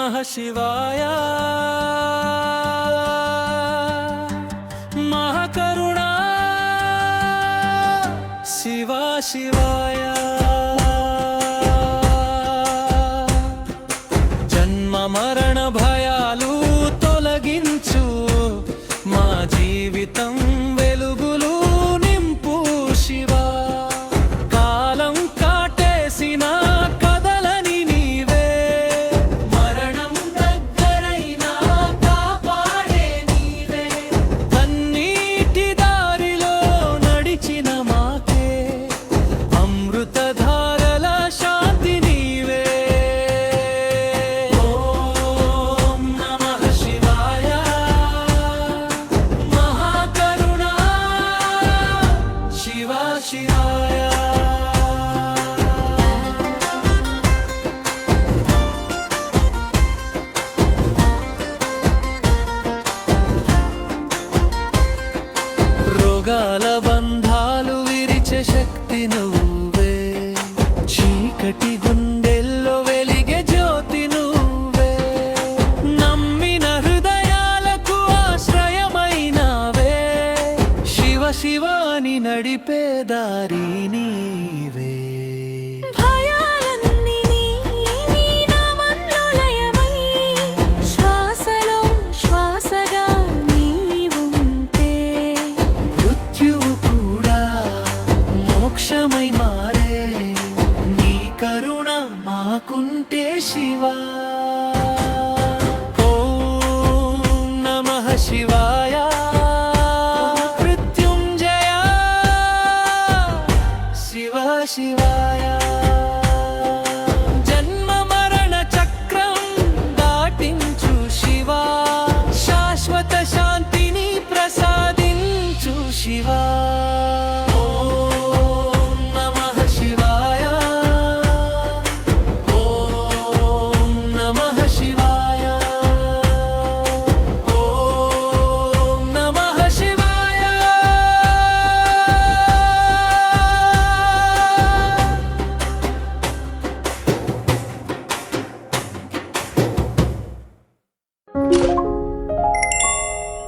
నమః శివాయ మహాకరుణా శివా శివాయ జన్మ మరణ భయాలు తొలగించు మా జీవితం వెలుగులు నింపు శివా కాలం కాటేసిన కదలని నీవే మరణం దగ్గరైనా కాపాడే నీవే కన్నీటి దారిలో నడిచిన మాకే అమృతధారల శాంతి నీవే ఓం నమః శివాయ మహాకరుణా శివా శివాయ రోగాల బంధాలు విరిచే శక్తి నువ్వే చీకటి గుండెల్లో వెలిగే జ్యోతి నువ్వే నమ్మిన హృదయాలకు ఆశ్రయమైనవే శివ శివాని నడిపే దారి నీవే భయాలన్నీ నీ నామంలో లయమై శ్వాసలో శ్వాసగా నీవుంటే మృత్యువు కూడా మోక్షమై మారే నీ కరుణ మాకుంటే శివా ఓం నమః శివాయ మృత్యుంజయ శివా శివాయ జన్మ మరణ చక్రం దాటించు శివా శాశ్వత శాంతిని ప్రసాదించు శివా